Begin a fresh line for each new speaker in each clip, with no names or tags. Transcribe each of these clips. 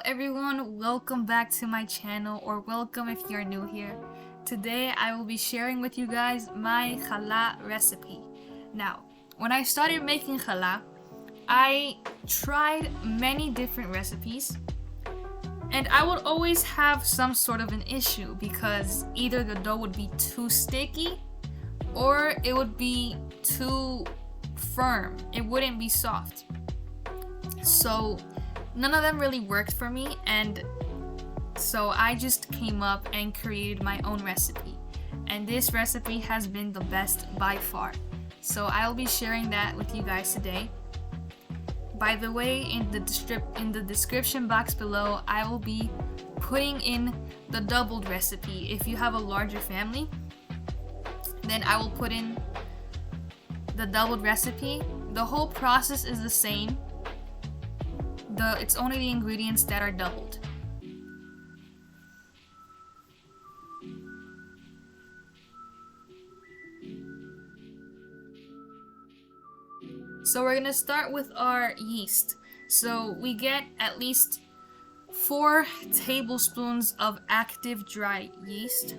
everyone, welcome back to my channel, or welcome if you're new here. Today I will be sharing with you guys my challah recipe. Now, when I started making challah, I tried many different recipes and I would always have some sort of an issue because either the dough would be too sticky or it would be too firm. It wouldn't be soft. So none of them really worked for me, and so I just came up and created my own recipe. And this recipe has been the best by far. So I'll be sharing that with you guys today. By the way, in the description box below, I will be putting in the doubled recipe. If you have a larger family, then I will put in the doubled recipe. The whole process is the same. It's only the ingredients that are doubled. So we're gonna start with our yeast. So we get at least 4 tablespoons of active dry yeast,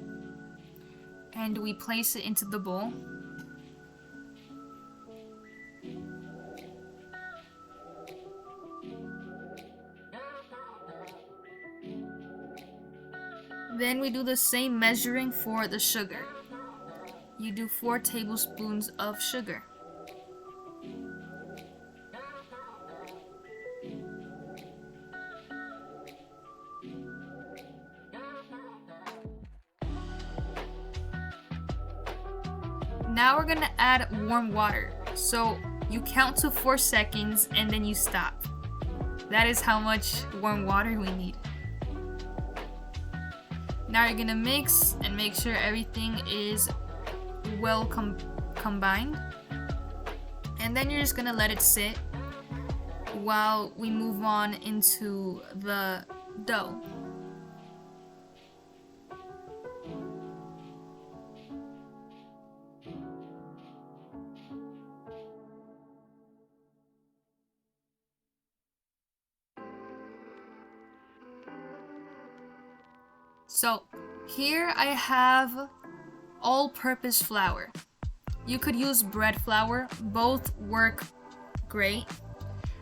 and we place it into the bowl. Then we do the same measuring for the sugar. You do 4 tablespoons of sugar. Now we're gonna add warm water. So you count to 4 seconds and then you stop. That is how much warm water we need. Now you're gonna mix and make sure everything is well combined. And then you're just gonna let it sit while we move on into the dough. So here I have all-purpose flour. You could use bread flour, both work great.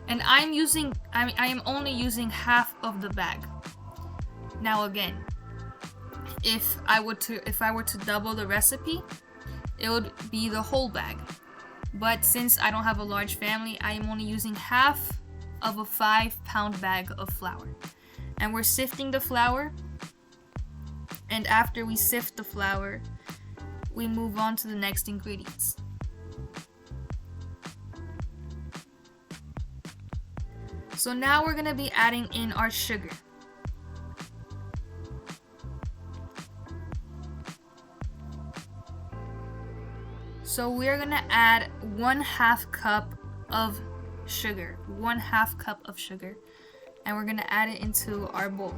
And I am only using half of the bag. Now again, if I were to double the recipe, it would be the whole bag. But since I don't have a large family, I am only using half of a 5-pound bag of flour. And we're sifting the flour. And after we sift the flour, we move on to the next ingredients. So now we're gonna be adding in our sugar. So we're gonna add 1/2 cup of sugar, 1/2 cup of sugar, and we're gonna add it into our bowl.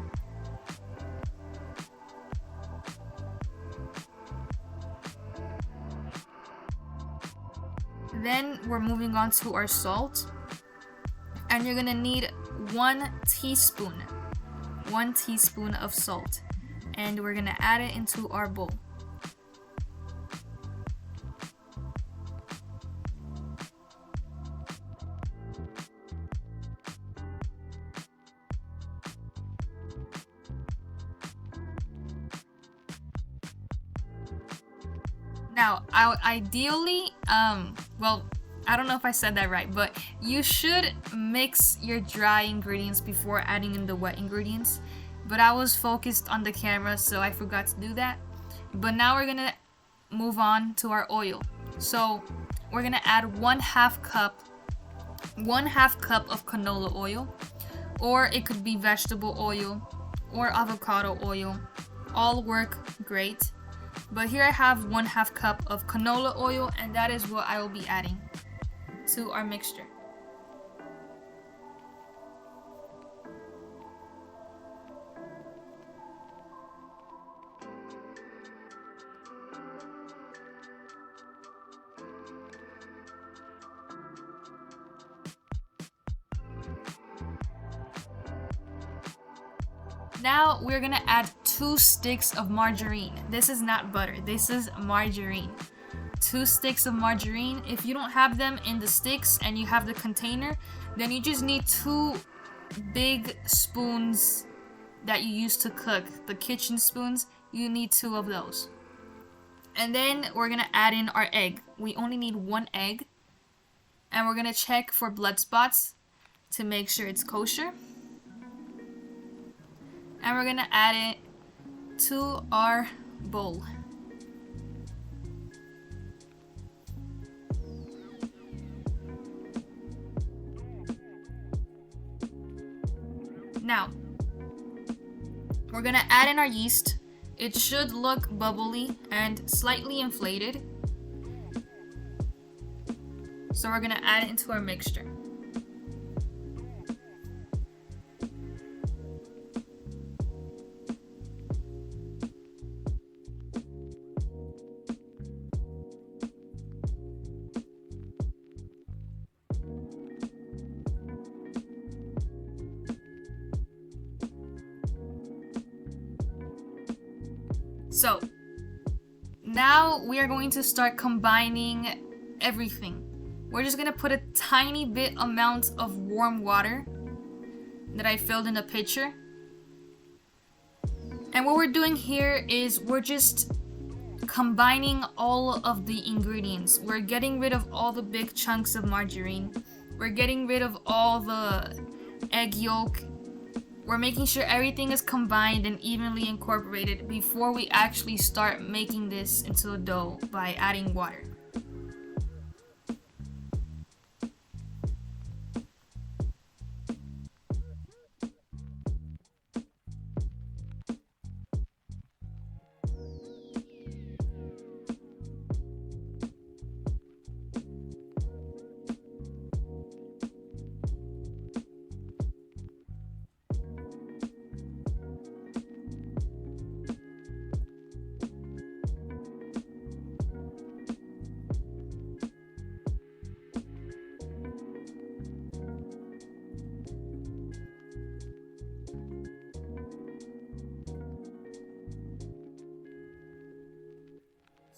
Then we're moving on to our salt, and you're gonna need 1 teaspoon of salt, and we're gonna add it into our bowl. Now, ideally, well, I don't know if I said that right, but you should mix your dry ingredients before adding in the wet ingredients. But I was focused on the camera, so I forgot to do that. But now we're gonna move on to our oil. So we're gonna add 1/2 cup of canola oil, or it could be vegetable oil or avocado oil. All work great. But here I have 1/2 cup of canola oil, and that is what I will be adding to our mixture. Now we're gonna add 2 sticks of margarine. This is not butter, this is margarine. 2 sticks of margarine. If you don't have them in the sticks and you have the container, then you just need 2 big spoons that you use to cook, the kitchen spoons. You need 2 of those. And then we're gonna add in our egg. We only need 1 egg. And we're gonna check for blood spots to make sure it's kosher. And we're gonna add it to our bowl. Now, we're gonna add in our yeast. It should look bubbly and slightly inflated. So we're gonna add it into our mixture. So now we are going to start combining everything. We're just gonna put a tiny bit amount of warm water that I filled in a pitcher. And what we're doing here is we're just combining all of the ingredients. We're getting rid of all the big chunks of margarine. We're getting rid of all the egg yolk. We're making sure everything is combined and evenly incorporated before we actually start making this into a dough by adding water.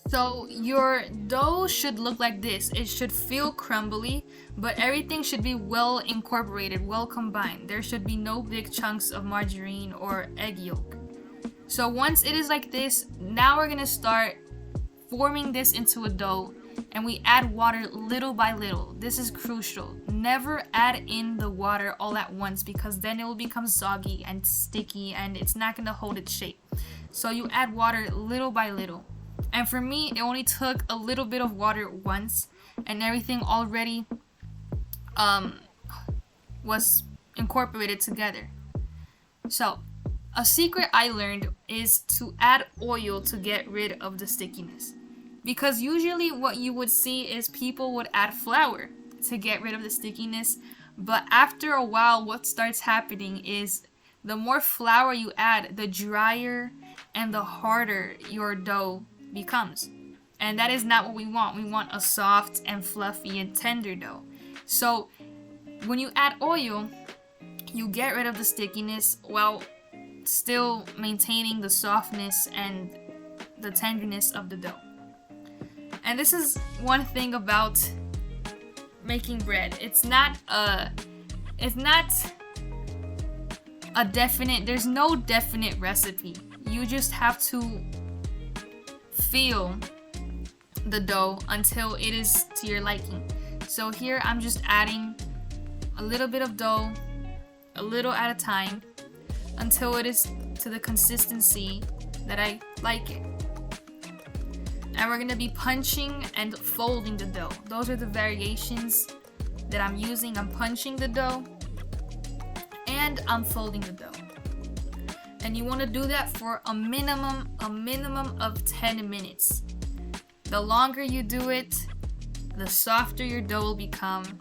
So your dough should look like this. It should feel crumbly, but everything should be well incorporated, well combined. There should be no big chunks of margarine or egg yolk. So once it is like this, now we're gonna start forming this into a dough, and we add water little by little. This is crucial. Never add in the water all at once, because then it will become soggy and sticky and it's not gonna hold its shape. So you add water little by little. And for me, it only took a little bit of water once, and everything already was incorporated together. So a secret I learned is to add oil to get rid of the stickiness. Because usually what you would see is people would add flour to get rid of the stickiness. But after a while, what starts happening is the more flour you add, the drier and the harder your dough becomes. And that is not what we want. We want a soft and fluffy and tender dough. So when you add oil, you get rid of the stickiness while still maintaining the softness and the tenderness of the dough. And this is one thing about making bread. It's not a definite, there's no definite recipe. You just have to feel the dough until it is to your liking. So here I'm just adding a little bit of dough, a little at a time, until it is to the consistency that I like it. And we're gonna be punching and folding the dough. Those are the variations that I'm using. I'm punching the dough and I'm folding the dough. And you want to do that for a minimum of 10 minutes. The longer you do it, the softer your dough will become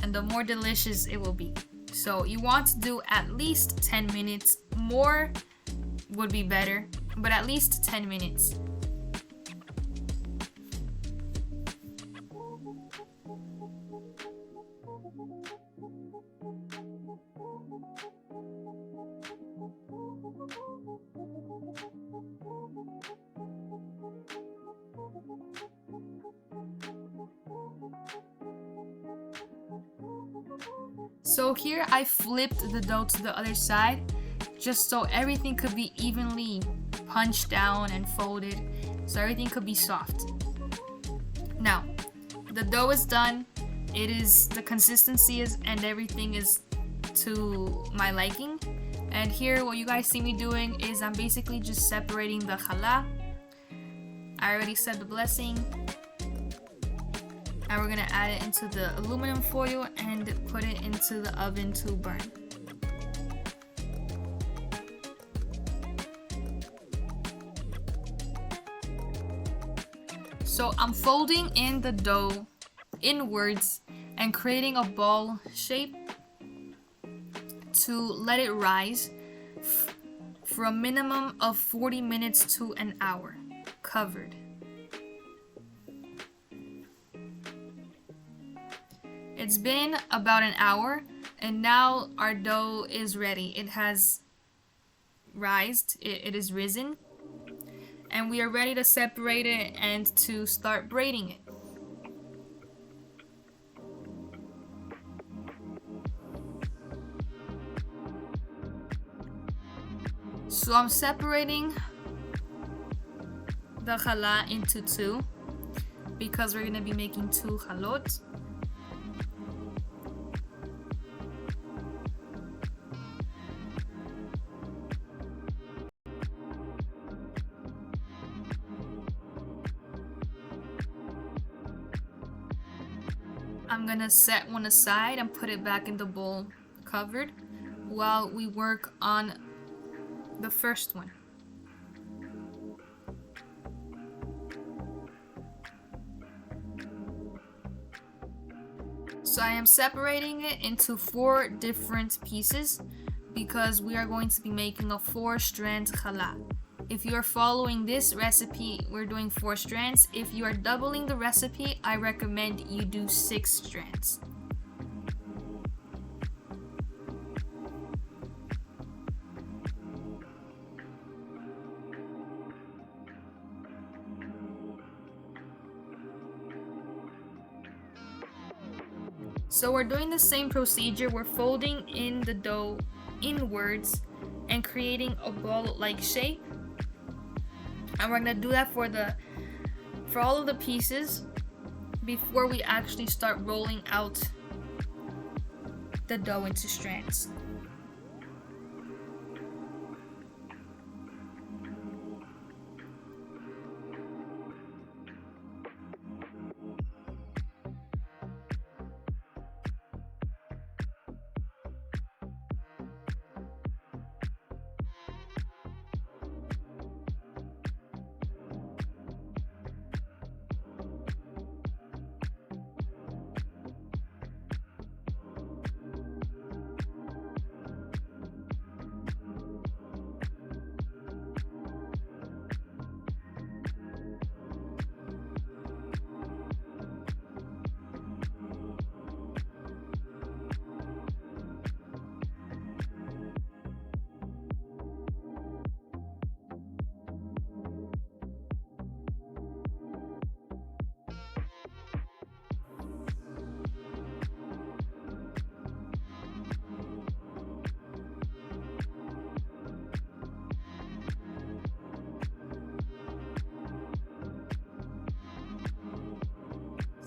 and the more delicious it will be. So you want to do at least 10 minutes. More would be better, but at least 10 minutes. So here I flipped the dough to the other side just so everything could be evenly punched down and folded, so everything could be soft. Now, the dough is done. The consistency is and everything is to my liking. And here what you guys see me doing is I'm basically just separating the challah. I already said the blessing. And we're gonna add it into the aluminum foil and put it into the oven to burn. So I'm folding in the dough inwards and creating a ball shape to let it rise for a minimum of 40 minutes to an hour, covered. It's been about an hour and now our dough is ready. It has it is risen, and we are ready to separate it and to start braiding it. So I'm separating the challah into two because we're gonna be making two chalot. I'm gonna set one aside and put it back in the bowl covered while we work on the first one. So I am separating it into 4 different pieces because we are going to be making a 4-strand challah. If you are following this recipe, we're doing 4 strands. If you are doubling the recipe, I recommend you do 6 strands. So we're doing the same procedure. We're folding in the dough inwards and creating a ball-like shape. And we're gonna do that for all of the pieces before we actually start rolling out the dough into strands.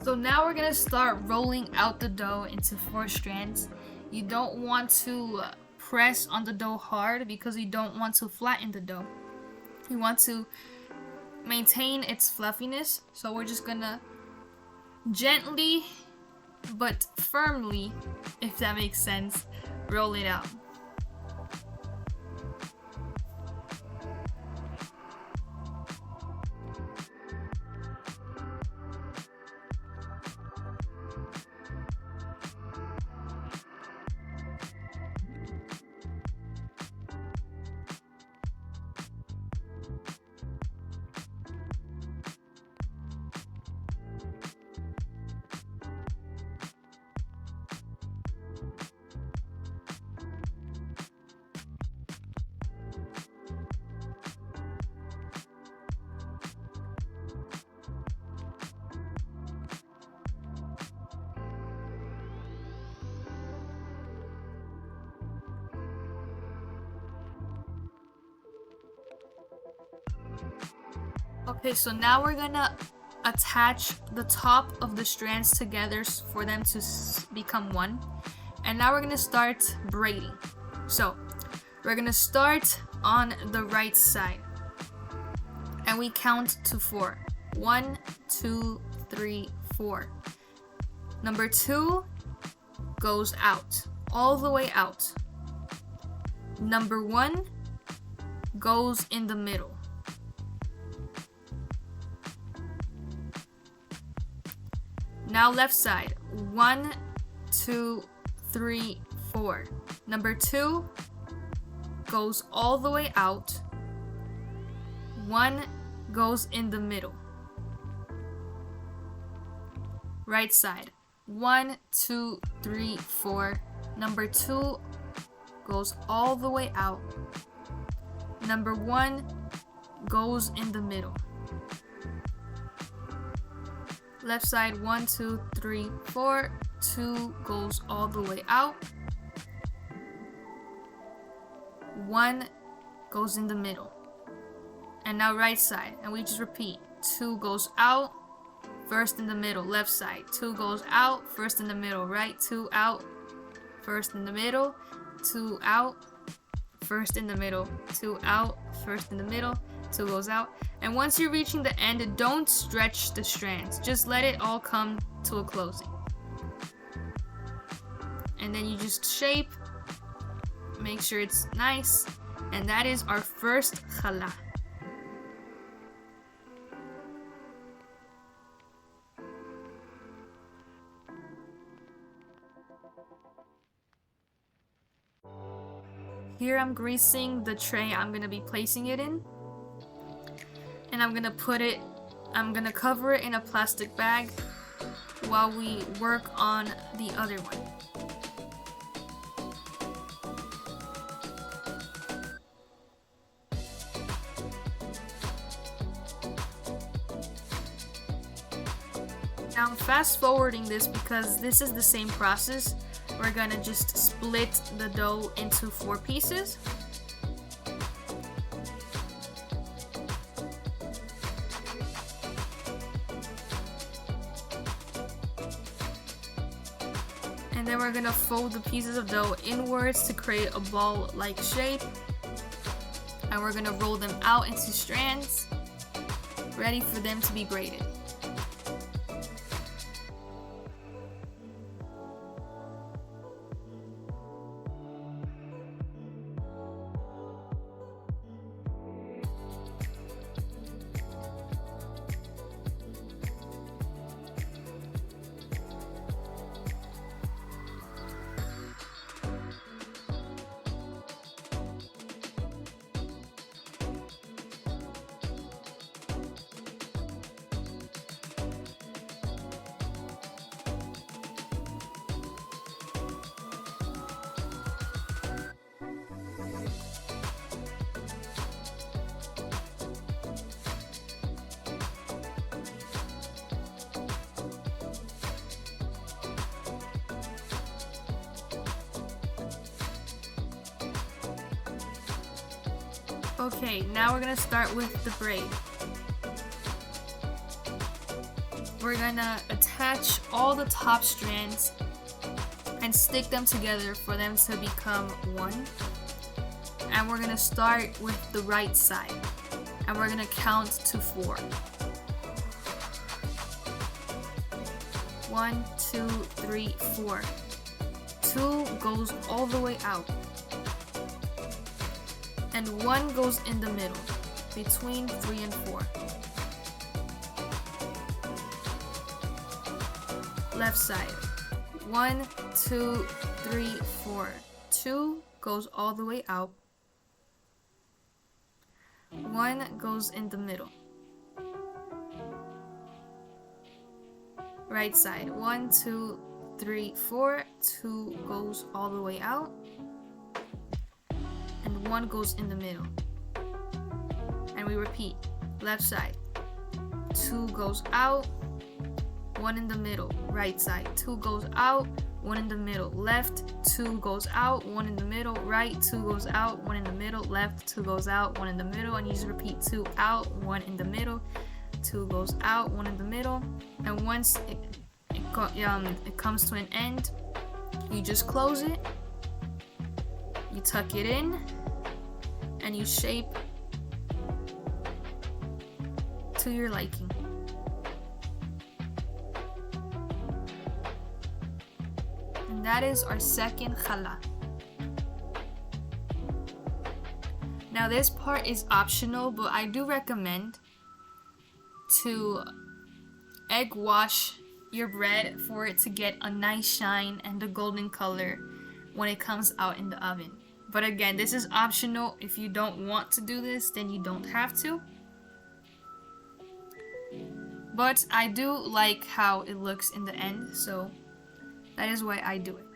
So now we're gonna start rolling out the dough into 4 strands. You don't want to press on the dough hard because you don't want to flatten the dough. You want to maintain its fluffiness. So we're just gonna gently but firmly, if that makes sense, roll it out. Okay, so now we're gonna attach the top of the strands together for them to become one. And now we're gonna start braiding. So we're gonna start on the right side and we count to 4. 1, 2, 3, 4. Number 2 goes out, all the way out. Number 1 goes in the middle. Now left side. 1, 2, 3, 4. Number 2 goes all the way out. 1 goes in the middle. Right side. 1, 2, 3, 4. Number 2 goes all the way out. Number 1 goes in the middle. Left side. 1, 2, 3, 4. 2 goes all the way out. 1 goes in the middle. And now right side, and we just repeat. 2 goes out, first in the middle. Left side. 2 goes out, first in the middle. Right. 2 out, first in the middle. 2 out, first in the middle. 2 out, first in the middle. 2 goes out. And once you're reaching the end, don't stretch the strands. Just let it all come to a closing. And then you just shape, make sure it's nice, and that is our first challah. Here I'm greasing the tray I'm gonna be placing it in, and I'm gonna cover it in a plastic bag while we work on the other one. Now I'm fast forwarding this because this is the same process. We're gonna just split the dough into 4 pieces. And then we're gonna fold the pieces of dough inwards to create a ball-like shape. And we're gonna roll them out into strands, ready for them to be braided. Okay, now we're gonna start with the braid. We're gonna attach all the top strands and stick them together for them to become one. And we're gonna start with the right side. And we're gonna count to 4. 1, 2, 3, 4. 2 goes all the way out. And 1 goes in the middle, between 3 and 4. Left side. 1, 2, 3, 4. 2 goes all the way out. 1 goes in the middle. Right side. 1, 2, 3, 4. 2 goes all the way out. And 1 goes in the middle. And we repeat. Left side. 2 goes out. 1 in the middle. Right side. 2 goes out. 1 in the middle, left, 2 goes out, 1 in the middle, right, 2 goes out, 1 in the middle, left, 2 goes out, 1 in the middle, and you just repeat 2 out, 1 in the middle, 2 goes out, 1 in the middle, and once it comes to an end, you just close it, you tuck it in, and you shape to your liking. And that is our second challah. Now this part is optional, but I do recommend to egg wash your bread for it to get a nice shine and a golden color when it comes out in the oven. But again, this is optional. If you don't want to do this, then you don't have to. But I do like how it looks in the end, so that is why I do it.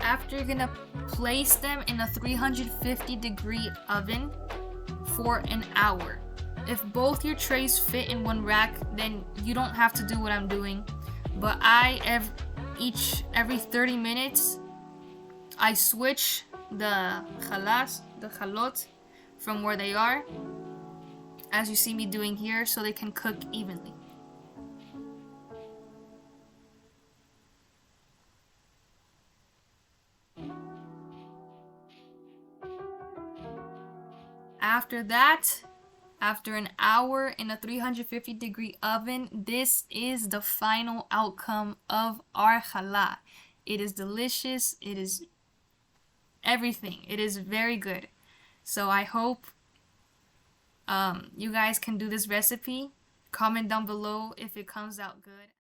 After you're gonna place them in a 350-degree oven for an hour. If both your trays fit in one rack, then you don't have to do what I'm doing. But every 30 minutes, I switch the chalot from where they are, as you see me doing here, so they can cook evenly. After that, after an hour in a 350-degree oven, this is the final outcome of our challah. It is delicious. It is everything. It is very good. So I hope you guys can do this recipe. Comment down below if it comes out good.